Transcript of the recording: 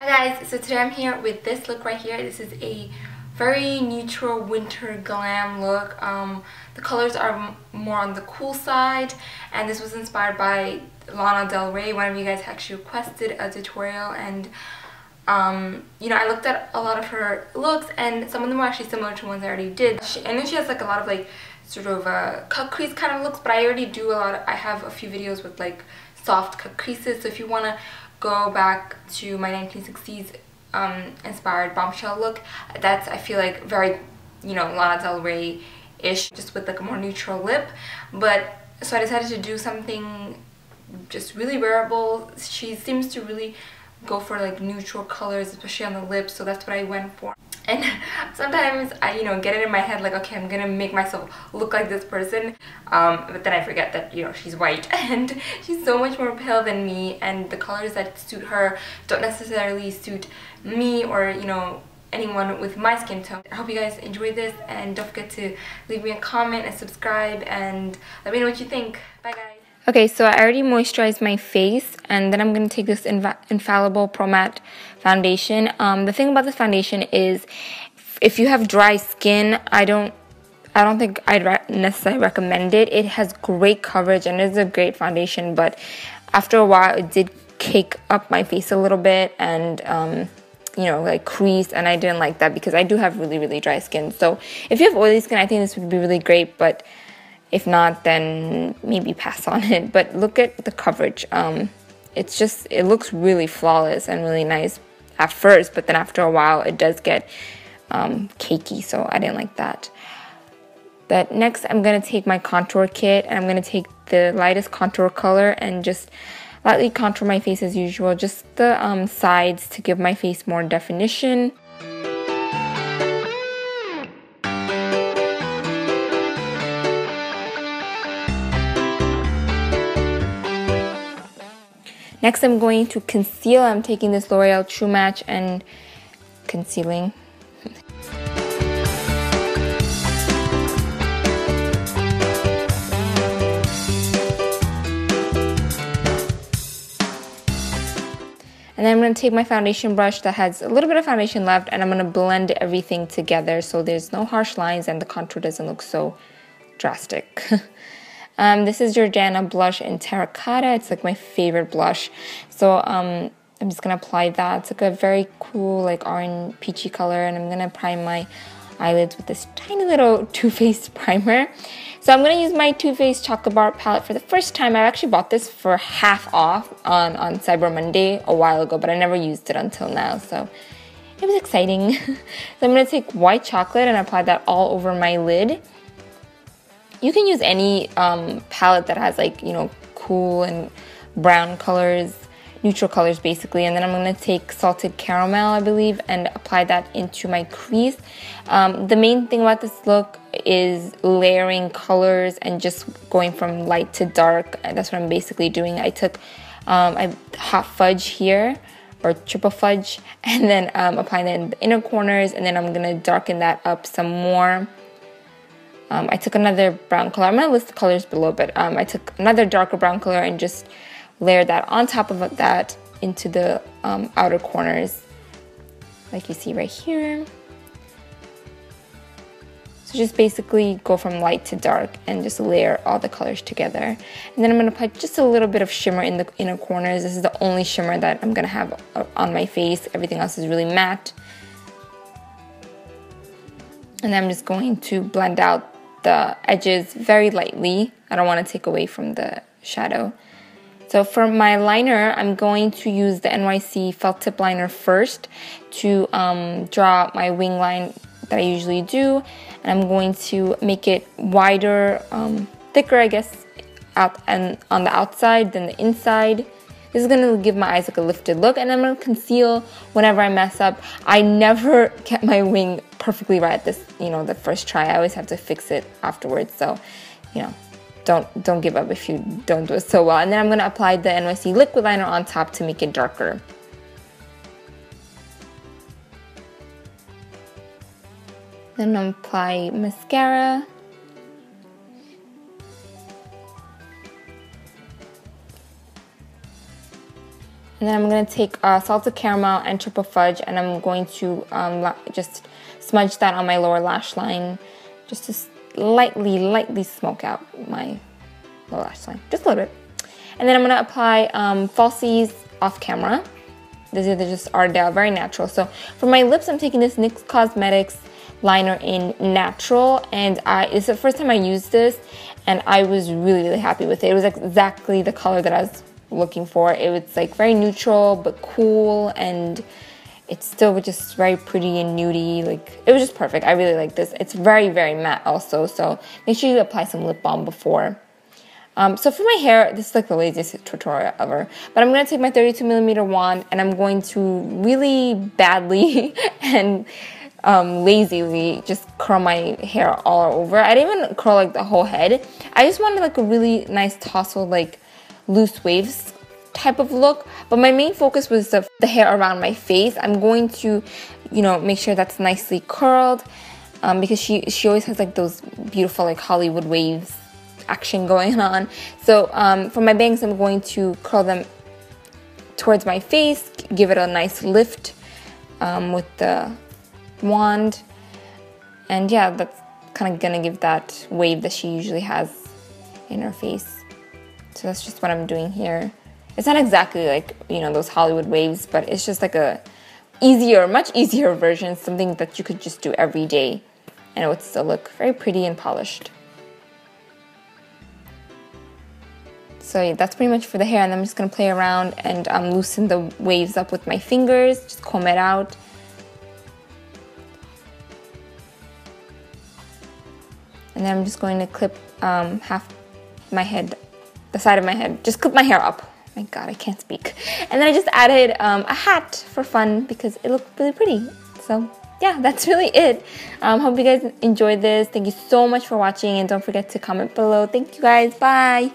Hi guys, so today I'm here with this look right here. This is a very neutral winter glam look. The colors are more on the cool side, and this was inspired by Lana Del Rey. One of you guys actually requested a tutorial, and you know, I looked at a lot of her looks and some of them are actually similar to ones I already did. I know she has like a lot of like sort of cut crease kind of looks, but I already do a lot I have a few videos with like soft cut creases, so if you want to go back to my 1960s inspired bombshell look, that's, I feel like, very, you know, Lana Del Rey-ish, just with like a more neutral lip. But so I decided to do something just really wearable. She seems to really go for like neutral colors, especially on the lips, so that's what I went for. And sometimes I, you know, get it in my head like, okay, I'm gonna make myself look like this person, but then I forget that, you know, she's white and she's so much more pale than me, and the colors that suit her don't necessarily suit me or, you know, anyone with my skin tone. I hope you guys enjoyed this, and don't forget to leave me a comment and subscribe and let me know what you think. Bye guys. Okay, so I already moisturized my face, and then I'm going to take this Infallible Pro Matte foundation. The thing about this foundation is, if you have dry skin, I don't think I'd necessarily recommend it. It has great coverage and it's a great foundation, but after a while it did cake up my face a little bit and you know, like crease, and I didn't like that because I do have really dry skin. So if you have oily skin, I think this would be really great, but if not, then maybe pass on it. But look at the coverage. It's just, it looks really flawless and really nice at first, but then after a while it does get cakey, so I didn't like that. But next I'm going to take my contour kit, and I'm going to take the lightest contour color and just lightly contour my face as usual, just the sides to give my face more definition. Next, I'm going to conceal. I'm taking this L'Oreal True Match and concealing. And then I'm going to take my foundation brush that has a little bit of foundation left, and I'm going to blend everything together so there's no harsh lines and the contour doesn't look so drastic. This is Jordana blush in Terracotta. It's like my favorite blush. So I'm just going to apply that. It's like a very cool like orange peachy color, and I'm going to prime my eyelids with this tiny little Too Faced primer. So I'm going to use my Too Faced Chocolate Bar palette for the first time. I actually bought this for half off on Cyber Monday a while ago, but I never used it until now, so it was exciting. So I'm going to take white chocolate and apply that all over my lid. You can use any palette that has like, you know, cool and brown colors, neutral colors basically, and then I'm going to take Salted Caramel, I believe, and apply that into my crease. The main thing about this look is layering colors and just going from light to dark, and that's what I'm basically doing. I took hot fudge here, or triple fudge, and then applying that in the inner corners, and then I'm going to darken that up some more. I took another brown color. I'm going to list the colors below, but I took another darker brown color and just layered that on top of that into the outer corners, like you see right here. So just basically go from light to dark and just layer all the colors together. And then I'm going to apply just a little bit of shimmer in the inner corners. This is the only shimmer that I'm going to have on my face. Everything else is really matte. And then I'm just going to blend out the edges very lightly. I don't want to take away from the shadow. So for my liner, I'm going to use the NYC Felt Tip Liner first to draw my wing line that I usually do. And I'm going to make it wider, thicker, I guess, out and on the outside than the inside. This is going to give my eyes like a lifted look, and I'm going to conceal whenever I mess up. I never get my wing perfectly right at this, you know, the first try. I always have to fix it afterwards, so, you know, don't give up if you don't do it so well. And then I'm going to apply the NYC Liquid Liner on top to make it darker. Then I'm going to apply mascara. And then I'm going to take salted caramel and triple fudge, and I'm going to just smudge that on my lower lash line, just to lightly smoke out my lower lash line, just a little bit. And then I'm going to apply falsies off camera. These are just Ardell, very natural. So for my lips, I'm taking this NYX Cosmetics liner in Natural, and it's the first time I used this, and I was really happy with it. It was exactly the color that I was looking for. It was like very neutral but cool, and it's still just very pretty and nudie. Like, it was just perfect. I really like this. It's very matte also, so make sure you apply some lip balm before. So for my hair, this is like the laziest tutorial ever, but I'm going to take my 32mm wand, and I'm going to really badly and lazily just curl my hair all over. I didn't even curl like the whole head. I just wanted like a really nice tousled, like loose waves type of look, but my main focus was the hair around my face. I'm going to, you know, make sure that's nicely curled, because she always has like those beautiful like Hollywood waves action going on. So for my bangs, I'm going to curl them towards my face, give it a nice lift with the wand, and yeah, that's kind of gonna give that wave that she usually has in her face. So that's just what I'm doing here. It's not exactly like, you know, those Hollywood waves, but it's just like a much easier version, something that you could just do every day, and it would still look very pretty and polished. So yeah, that's pretty much for the hair, and I'm just gonna play around and loosen the waves up with my fingers, just comb it out. And then I'm just going to clip half my head, the side of my head, just clip my hair up. My God, I can't speak. And then I just added a hat for fun because it looked really pretty. So yeah, that's really it. Hope you guys enjoyed this. Thank you so much for watching, and don't forget to comment below. Thank you guys. Bye.